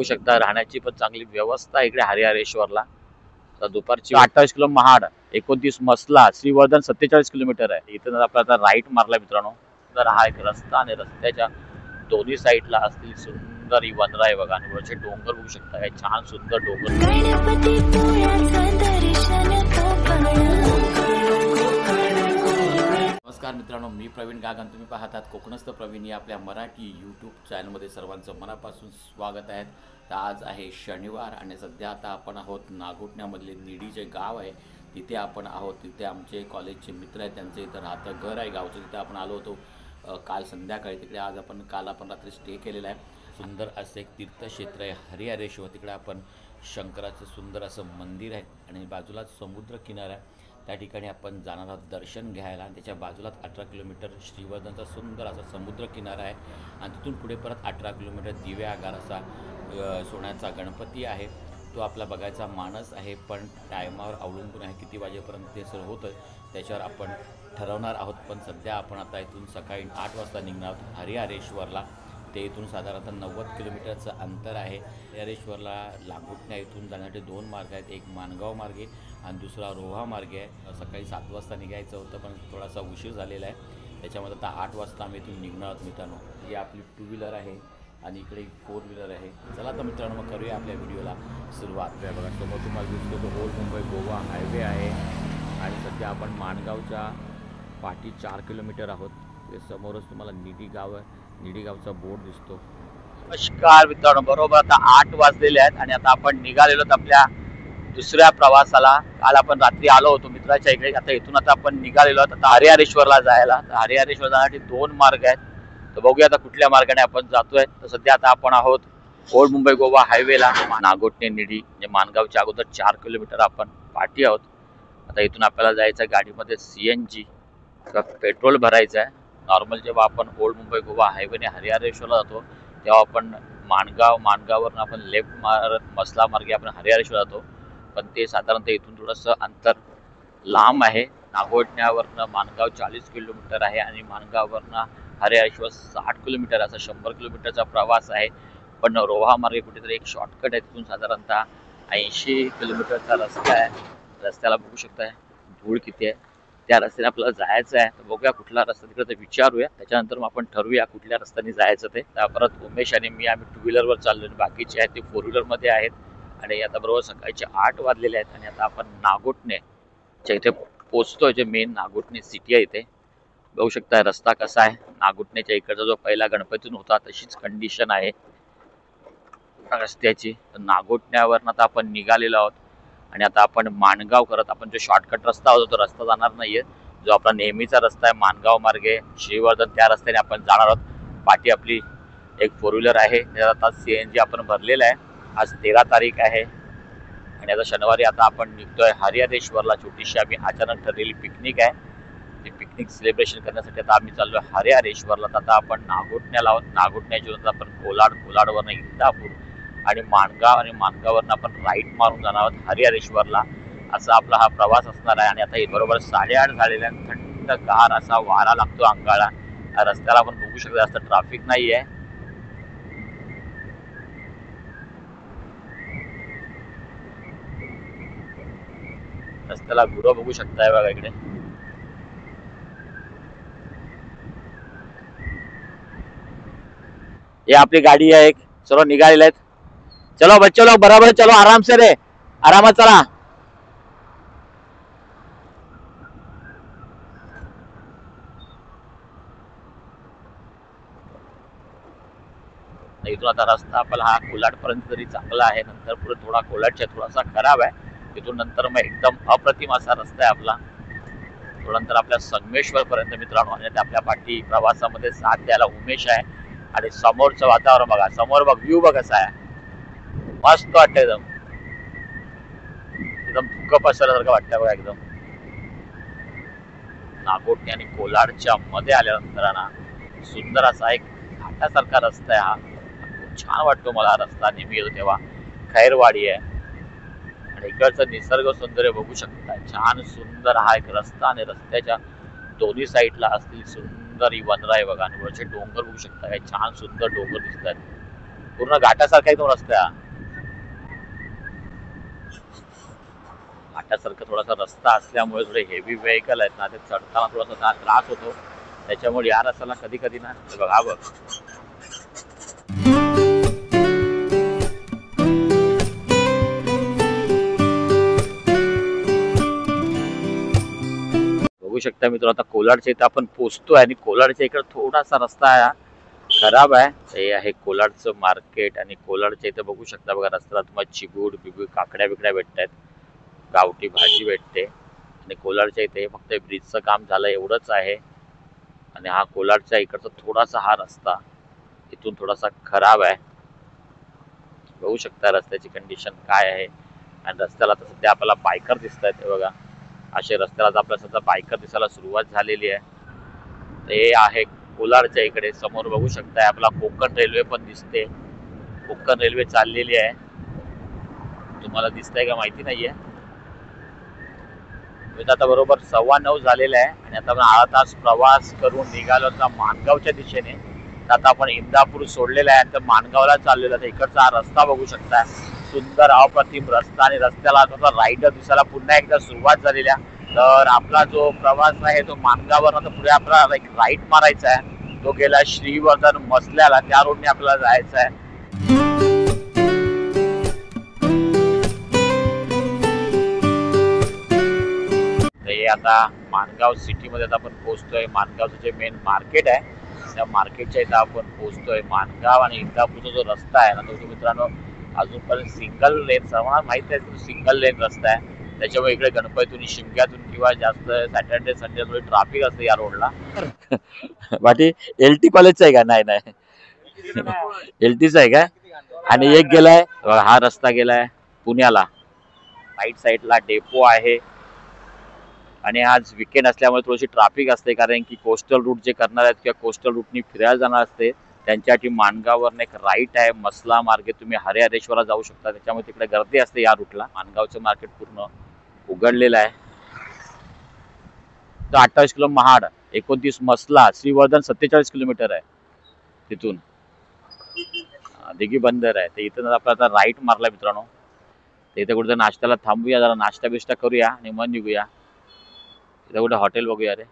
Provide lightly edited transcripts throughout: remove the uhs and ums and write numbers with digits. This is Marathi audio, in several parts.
बघू शकता राहण्याची पण चांगली व्यवस्था इकडे हरिहरेश्वरला। तर दुपारची 28 किलो महाड, 29 मसला, श्रीवर्धन 47 किलोमीटर आहे। इथं आपण आता राईट मारला मित्रांनो। तर हा एक रस्ता आणि रस्त्याच्या दोन्ही साईडला असलेली सुंदर ही वनराई बघा आणि वरचे डोंगर बघू शकता, काय छान सुंदर डोंगर। नमस्कार मित्रांनो, मी प्रवीण गागन, तुम्ही पाहतात कोकणस्थ प्रवीण या आपल्या मराठी यूट्यूब चॅनलमध्ये सर्वांचं मनापासून स्वागत आहे। तर आज आहे शनिवार आणि सध्या आता आपण आहोत नागोठण्यामधले निडी जे गाव आहे तिथे आपण आहोत। तिथे आमचे कॉलेजचे मित्र आहेत, त्यांचे इथं राहतं घर आहे गावचं, तिथे आपण आलो होतो काल संध्याकाळी। तिकडे आज काल आपण रात्री स्टे केलेला आहे। सुंदर असं एक तीर्थक्षेत्र आहे हरिहरेश्वर, तिकडे आपण शंकराचं सुंदर असं मंदिर आहे आणि बाजूलाच समुद्र किनारा आहे। त्या ठिकाणी आपण जाणार आहोत दर्शन घ्यायला आणि त्याच्या बाजूलाच 18 किलोमीटर श्रीवर्धनचा सुंदर असा समुद्र किनारा आहे आणि तिथून पुढे परत 18 किलोमीटर दिव्या आगार असा सोन्याचा गणपती आहे, तो आपला बघायचा मानस आहे। पण टायमावर अवलंबून आहे किती वाजेपर्यंत ते सर्व होतं त्याच्यावर आपण ठरवणार आहोत। पण सध्या आपण आता इथून सकाळी 8 वाजता निघणार आहोत हरिहरेश्वरला। ते इथून साधारणतः 90 किलोमीटरचं अंतर आहे। हरिहरेश्वरला नागोठण्या इथून जाण्यासाठी 2 मार्ग आहेत, एक माणगाव मार्गे आणि दुसरा रोहा मार्गे आहे। सकाळी 7 वाजता निघायचं होतं पण थोडासा उशीर झालेला आहे, त्याच्यामध्ये आता 8 वाजता आम्ही इथून निघणार आहोत मित्रांनो। ही आपली 2 व्हीलर आहे आणि इकडे 4 व्हीलर आहे। चला तर मित्रांनो मग करूया आपल्या व्हिडिओला सुरुवात। बघा समोर तुम्हाला दिसतो तो ओल्ड मुंबई गोवा हायवे आहे आणि सध्या आपण माणगावच्या पाठी 4 किलोमीटर आहोत। ते समोरच तुम्हाला निडी गाव आहे, निडी गावचा बोर्ड दिसतो। नमस्कार मित्रांनो, बरोबर आता 8 वाजलेले आहेत आणि आता आपण निघालेलो आपल्या दुसऱ्या प्रवासाला। काल आपण रात्री आलो होतो मित्राच्या इकडे, आता इथून आता आपण निघालेलो आहोत आता हरिहरेश्वरला जायला। तर हरिहरेश्वर जाण्यासाठी 2 मार्ग आहेत, तर बघूया आता कुठल्या मार्गाने आपण जातोय। तर सध्या आता आपण आहोत ओल्ड मुंबई गोवा हायवेला, नागोठणे निडी म्हणजे माणगावच्या अगोदर 4 किलोमीटर आपण पाठी आहोत। आता इथून आपल्याला जायचं गाडीमध्ये CNG पेट्रोल भरायचं आहे। नॉर्मल जेव्हा आपण ओल्ड मुंबई गोवा हायवेने हरिहरेश्वरला जातो तेव्हा आपण माणगाववरून आपण लेफ्ट मारत मसला मार्गे आपण हरिहरेश्वर जातो, पण ते साधारणतः इथून थोडंसं अंतर लांब आहे। नागोठण्यावरनं माणगाव 40 किलोमीटर आहे आणि माणगाववरनं हरिहरेश्वर 60 किलोमीटर, असा 100 किलोमीटरचा प्रवास आहे। पण रोहा मार्गे कुठेतरी एक शॉर्टकट आहे, तिथून साधारणतः 80 किलोमीटरचा रस्ता आहे। रस्त्याला बघू शकताय धूळ किती आहे, त्या रस्त्याने आपल्याला जायचं आहे। तर बघूया कुठला रस्ता तिकडे ते विचारूया, त्याच्यानंतर मग आपण ठरवूया कुठल्या रस्त्याने जायचं ते। तर परत उमेश आणि मी आम्ही 2 व्हीलरवर चाललो आणि बाकीचे आहेत ते 4 व्हीलरमध्ये आहेत आणि आता बरोबर सकाळचे 8 वाजलेले आहेत आणि आता आपण नागोठणेच्या इथे पोचतोय, जे मेन नागोठणे सिटी आहे इथे। बघू शकता रस्ता कसा आहे, नागोठणेच्या इकडचा जो पहिला गणपतीतून होता तशीच कंडिशन आहे रस्त्याची। तर नागोठण्यावरून आता आपण निघालेलो आहोत आणि आता आपण माणगाव करत आपण जो शॉर्टकट रस्ता होता तो रस्ता जाणार नाहीये, जो आपला नेहमीचा रस्ता आहे माणगाव मार्गे श्रीवर्धन, त्या रस्त्याने आपण जाणार आहोत। पाठी आपली एक 4 व्हीलर आहे, त्यात आता CNG आपण भरलेला आहे। आज 13 तारीख आहे आणि आता शनिवारी आता आपण निघतोय हरिहरेश्वरला। छोटीशी आम्ही अचानक ठरलेली पिकनिक आहे, ती पिकनिक सेलिब्रेशन करण्यासाठी आता आम्ही चाललोय हरिहरेश्वरला। आता आपण नागोठण्याला आहोत, नागोठण्याच्या नंतर आपण कोलाडवरनं इंदापूर आणि माणगाववरनं आपण राईट मारून जाणार आहोत हरिहरेश्वरला। असा आपला हा प्रवास असणार आहे आणि आता बरोबर 8:30 झालेल्या थंडगार असा वारा लागतो अंगाला। रस्त्याला आपण बघू शकतो जास्त ट्रॅफिक नाही आहे। रस्त्याला गुरं बघू शकताय बघा इकडे। ये आपली गाडी आहे, सर्व निघालेले आहेत। चलो बच्चे लोग बराबर चलो, आराम से रे, आरामात चला। इथून आता रस्ता आपला हा कोलाडपर्यंत तरी चांगला आहे, नंतर पुढे थोडा कोलाडच्या थोडासा खराब आहे। तिथून नंतर मग एकदम अप्रतिम असा रस्ता आहे आपला, थोडा नंतर आपल्या संगमेश्वर पर्यंत मित्रांनो। आणि आपल्या पाठी प्रवासामध्ये साथ द्यायला उमेश आहे आणि समोरचं वातावरण बघा, समोर बघ व्ह्यू बघ कसा आहे, मस्त वाटतं एकदम, एकदम धुकं पसरल्यासारखं वाटतं बघा एकदम। नागोठणे आणि कोलाडच्या मध्ये आल्यानंतर ना सुंदर असा एक घाटासारखा रस्ता आहे हा, खूप छान वाटतो मला हा रस्ता नेहमी येतो तेव्हा। खैरवाडी आहे आणि इकडचं निसर्ग सौंदर्य बघू शकता, छान सुंदर हा एक रस्ता आणि रस्त्याच्या दोन्ही साईडला असलेली सुंदर ही वनराई बघा आणि वरचे डोंगर बघू शकता, काय छान सुंदर डोंगर दिसतात। पूर्ण घाटासारखा एकदम रस्ता, घाटासारखा थोडासा रस्ता असल्यामुळे थोडे हेवी व्हेकल आहेत ना, ते चढताना थोडासा त्रास होतो. त्याच्यामुळे या रस्त्याला कधी कधी ना बघा बघ बघू शकता मित्र. आता कोलाडच्या इथं आपण पोहोचतोय आणि कोलाडच्या इकडे थोडासा रस्ता खराब आहे. हे आहे कोलाडचं मार्केट आणि कोलाडच्या इथं बघू शकता बघा रस्त्याला तुम्हाला चिबूड बिबूड काकड्या बिकड्या भेटतात, गावठी भाजी भेटते. आणि कोलाडच्या इथे फक्त ब्रिजचं काम झालं एवढंच आहे. आणि हा कोलाडच्या इकडचा थोडासा हा रस्ता इथून थोडासा खराब आहे. बघू शकता रस्त्याची कंडिशन काय आहे. आणि रस्त्याला तर सध्या आपल्याला बायकर दिसत आहेत बघा, असे रस्त्याला आपल्याला सध्या बायकर दिसायला सुरुवात झालेली आहे. ते आहे कोलाडच्या इकडे. समोर बघू शकताय आपला कोकण रेल्वे पण दिसते. कोकण रेल्वे चाललेली आहे, तुम्हाला दिसतंय का माहिती नाहीये. आता बरोबर 9:15 झालेला आहे आणि आता आपण 8 तास प्रवास करून निघालो होता माणगावच्या दिशेने. तर आता आपण इंदापूर सोडलेला आहे, तर माणगावला चाललेलो आहे. इकडचा हा रस्ता बघू शकता, सुंदर अप्रतिम रस्ता. आणि रस्त्याला आता राईडर दिसायला पुन्हा एकदा सुरुवात झालेली आहे. तर आपला जो प्रवास आहे तो माणगावर आता पुढे आपला एक राईट मारायचा आहे, तो गेला श्रीवर्धन मसल्याला, त्या रोडने आपल्याला जायचं आहे. आता माणगाव सिटीमध्ये आता आपण पोहोचतोय. माणगावचं जे मेन मार्केट आहे त्या मार्केटच्या इथं आपण पोहोचतोय. माणगाव आणि इंदापूरचा जो रस्ता आहे ना तो मित्रांनो अजूनपर्यंत सिंगल लेन, सर्वांना माहिती आहे सिंगल लेन रस्ता आहे. त्याच्यामुळे इकडे गणपतीतून शिमग्यातून किंवा जास्त सॅटर्डे संडे थोडी ट्रॅफिक असते या रोडला. बाकी LT कॉलेजचा आहे का? नाही नाही LTचा आहे का? आणि एक गेलाय हा रस्ता गेलाय पुण्याला, राईट साईडला डेपो आहे. आणि आज विकेंड असल्यामुळे थोडीशी ट्रॅफिक असते, कारण की कोस्टल रूट जे करणार आहेत किंवा कोस्टल रूटनी फिरायला जाणार असते त्यांच्यासाठी माणगाववरून एक राईट आहे, मसला मार्गे तुम्ही हरिहरेश्वरला जाऊ शकता. त्याच्यामुळे तिकडे गर्दी असते या रूटला. माणगावचं मार्केट पूर्ण उघडलेलं आहे. तर 28 किलो महाड, 29 मसला, श्रीवर्धन 47 किलोमीटर आहे. तिथून दिघी बंदर आहे. तर इथं आपण आता राईट मारला मित्रांनो. तर इथे कुठे नाश्त्याला थांबूया, जरा नाश्ता बिष्टा करूया आणि मग निघूया. इथं कुठे हॉटेल बघूया रे,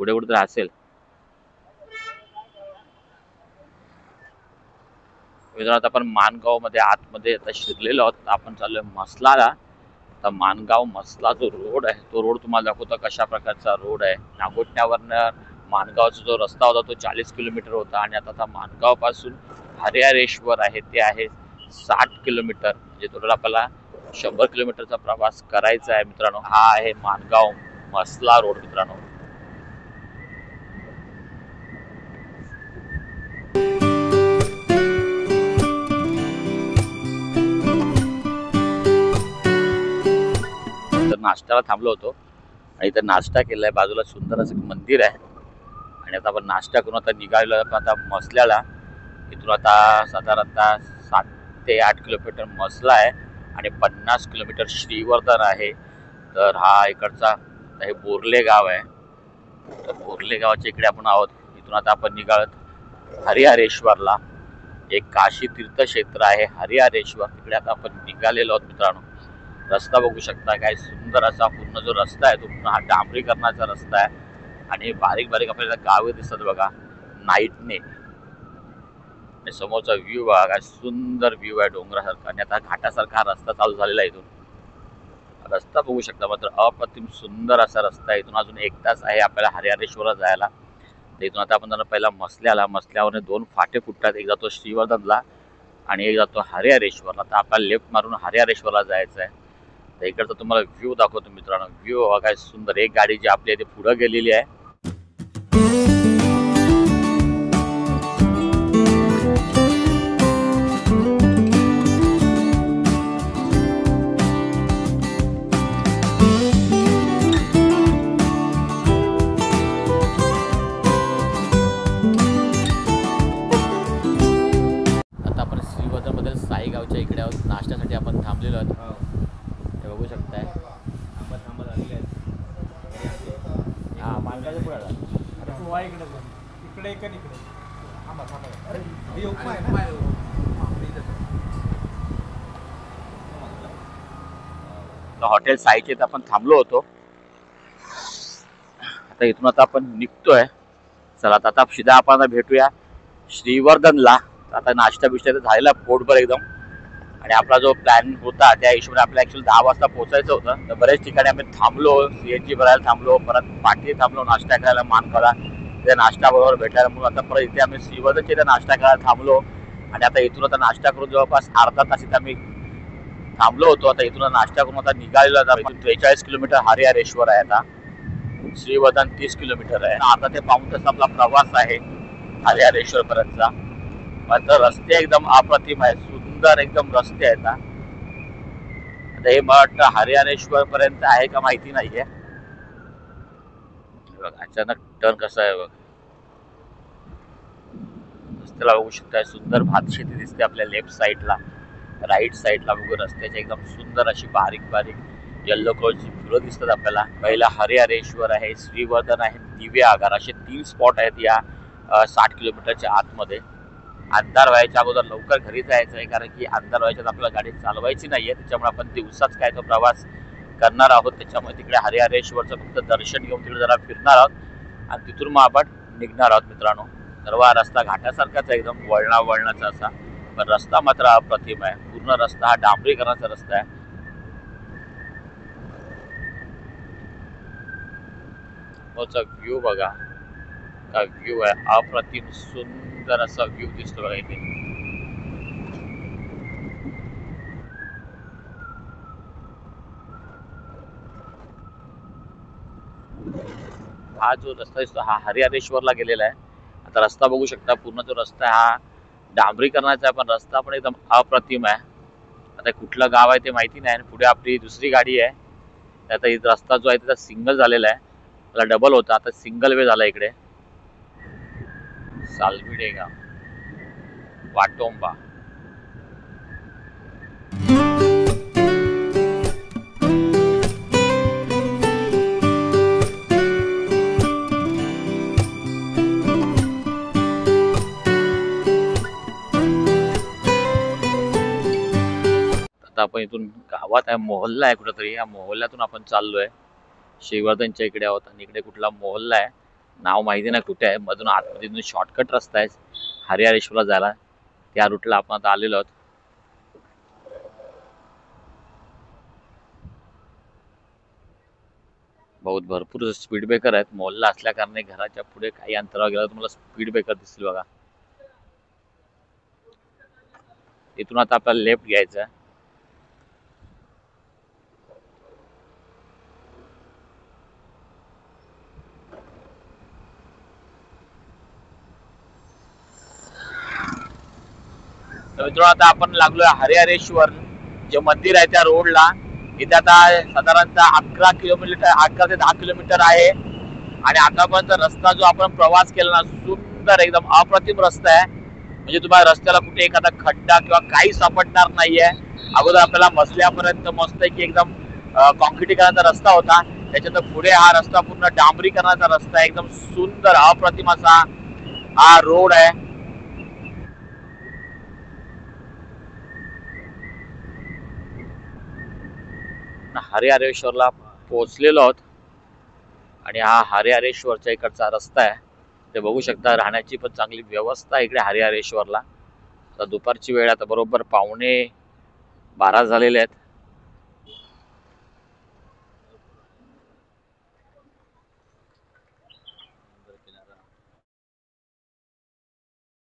कुठे कुठे तर असेल. आता आपण माणगाव मध्ये आतमध्ये आता शिरलेलो आहोत. आपण चाललोय मसलाला. आता माणगाव मसला जो रोड आहे तो रोड तुम्हाला दाखवतो कशा प्रकारचा रोड आहे. नागोठण्यावरनं माणगावचा जो रस्ता होता तो 40 किलोमीटर होता आणि आता माणगाव पासून हरिहरेश्वर आहे ते आहे 60 किलोमीटर. म्हणजे टोटल आपल्याला 100 किलोमीटरचा प्रवास करायचा आहे मित्रांनो. हा आहे माणगाव मसला रोड मित्रांनो. तर नाश्त्याला थांबलो होतो आणि इथं नाश्ता केलाय. बाजूला सुंदर असं मंदिर आहे आणि आता आपण नाश्ता करून आता निघालेलो आता मसल्याला. इथून आता साधारणतः 7 ते 8 किलोमीटर मसला आहे आणि 50 किलोमीटर श्रीवर्धन आहे. तर हा इकडचा हे बोर्ले गाव आहे. तर बोर्ले गावाच्या इकडे आपण आहोत. इथून आता आपण निघालोत हरिहरेश्वरला. एक काशी तीर्थक्षेत्र आहे हरिहरेश्वर, तिकडे आता आपण निघालेलो आहोत मित्रांनो. रस्ता बघू शकता काय सुंदर असा पूर्ण जो रस्ता आहे तो पूर्ण हा डांबरीकरणाचा रस्ता आहे. आणि बारीक बारीक आपल्याला गावे दिसतात बघा नाईटने. समोरचा व्ह्यू बघा काय सुंदर व्ह्यू आहे डोंगरासारखा. आणि आता घाटासारखा हा रस्ता चालू झालेला आहे. इथून रस्ता बघू शकता मात्र अप्रतिम सुंदर असा रस्ता आहे. इथून अजून 1 तास आहे आपल्याला हरिहरेश्वरला जायला. तर इथून आता आपण पहिला मसल्यावर 2 फाटे फुटतात. एक जातो श्रीवर्धनला आणि एक जातो हरिहरेश्वरला. तर आपल्याला लेफ्ट मारून हरिहरेश्वरला जायचं आहे. तर इकडचा तुम्हाला व्ह्यू दाखवतो मित्रांनो. व्ह्यू बघा काय सुंदर. एक गाडी जी आपली आहे ती पुढे गेलेली आहे. आता आपण श्रीवर्धनमध्ये साईगावच्या इकडे आहोत. नाश्त्यासाठी आपण थांबलेलो आहोत. हे बघू शकताय. हा माणगाच्या पुढे इकडे पण इकडे हॉटेल साईचेत आपण थांबलो होतो. आता इथून आता आपण निघतोय. चला आता सीधा आपण भेटूया श्रीवर्धनला. आता नाश्ता बिष्टा झालेला पोटभर एकदम. आणि आपला जो प्लॅन होता त्या हिशोबाने आपल्याला ऍक्च्युअली 10 वाजता पोहोचायचं होतं. तर बरेच ठिकाणी आम्ही थांबलो, सीएनजी भरायला थांबलो, परत पाठी थांबलो नाश्ता करायला मानकाला. त्या नाश्ता बरोबर भेटायला म्हणून आता परत इथे आम्ही श्रीवर्धनच्या इथे नाश्ता करायला थांबलो. आणि आता इथून आता नाश्ता करून जवळपास अर्धा तास इथे आम्ही थांबलो होतो. आता इथून नाश्ता करून आता निघालेलो. इथून 43 किलोमीटर हरिहरेश्वर आहे. आता श्रीवर्धन 30 किलोमीटर आहे. आता ते पाऊण तास आपला प्रवास आहे हरिहरेश्वर पर्यंतचा. मात्र रस्ते एकदम अप्रतिम आहे, सुंदर एकदम रस्ते आहेत. आता हे मला वाटतं हरिहरेश्वर पर्यंत आहे का माहिती नाहीये. अचानक टर्न कसा आहे बघ. रस्त्याला बघू शकता सुंदर भात शेती दिसते आपल्या लेफ्ट साईडला. राईट साईडला बघू रस्त्याची एकदम सुंदर अशी बारीक बारीक येल्लो कलरची फुलं दिसतात आपल्याला. पहिला हरिहरेश्वर आहे, श्रीवर्धन आहे, दिव्य आगार असे 3 स्पॉट आहेत या 60 किलोमीटरच्या आतमध्ये. अंधार व्हायच्या अगोदर लवकर घरी जायचं आहे, कारण की अंधार व्हायच्यात आपल्याला गाडी चालवायची नाहीये. त्याच्यामुळे आपण दिवसाच काय तो प्रवास करणार आहोत. त्याच्यामुळे तिकडे हरिहरेश्वरचं फक्त दर्शन घेऊन तिकडे जरा फिरणार आहोत आणि तिथून मग आपण निघणार आहोत मित्रांनो. सर्व हा रस्ता घाटासारखाच आहे, एकदम वळणाचा असा, पण रस्ता मात्र अप्रतिम आहे. पूर्ण रस्ता हा डांबरीकरणाचा रस्ता आहे. व्ह्यू बघा, का व्ह्यू आहे अप्रतिम, सुंदर असा व्ह्यू दिसतो बघा इथे. हा जो रस्ता दिसतो हा हरिहरेश्वरला गेलेला आहे. आता रस्ता बघू शकता, पूर्ण जो रस्ता हा डांबरीकरणाचा आहे, पण रस्ता पण एकदम अप्रतिम आहे. आता कुठलं गाव आहे ते माहिती नाही. पुढे आपली दुसरी गाडी आहे. आता इथं रस्ता जो आहे त्याचा सिंगल झालेला आहे, त्याला डबल होता, आता सिंगल वे झाला इकडे. सालविडे गाव, वाटोंबा. आता आपण इथून गावात आहे, मोहल्ला आहे कुठेतरी, या मोहल्ल्यातून आपण चाललोय. श्रीवर्धनच्या इकडे आहोत आणि इकडे कुठला मोहल्ला आहे नाव माहिती नाही कुठे आहे. मधून आतमध्ये शॉर्टकट रस्ता आहे हरिहरेश्वरला जायला, त्या रूटला आपण आता आलेलो आहोत. भरपूर स्पीड ब्रेकर आहेत. मोहल्ला असल्या कारणे घराच्या पुढे काही अंतरावर गेला तुम्हाला स्पीड ब्रेकर दिसतील बघा. इथून आता आपल्याला लेफ्ट घ्यायचं आहे. मित्रांनो आता आपण लागलोय हरिहरेश्वर जे मंदिर आहे त्या रोडला. इथे आता साधारणतः 11 ते 10 किलोमीटर आहे. आणि आतापर्यंत रस्ता जो आपण प्रवास केला ना, सुंदर एकदम अप्रतिम रस्ता आहे. म्हणजे तुम्हाला रस्त्याला कुठे एखादा खड्डा किंवा काही सापडणार नाहीये. अगोदर आपल्याला मसल्यापर्यंत मस्त की एकदम कॉन्क्रिटीकरणाचा रस्ता होता, त्याच्यानंतर पुढे हा रस्ता पूर्ण डांबरीकरणाचा रस्ता आहे. एकदम सुंदर अप्रतिम असा हा रोड आहे. हरिहरेश्वरला पोहोचलेलो आहोत आणि हा हरिहरेश्वरच्या इकडचा रस्ता आहे. ते बघू शकता, राहण्याची पण चांगली व्यवस्था आहे इकडे हरिहरेश्वरला. आता दुपारची वेळ, आता बरोबर 11:45 झालेले आहेत.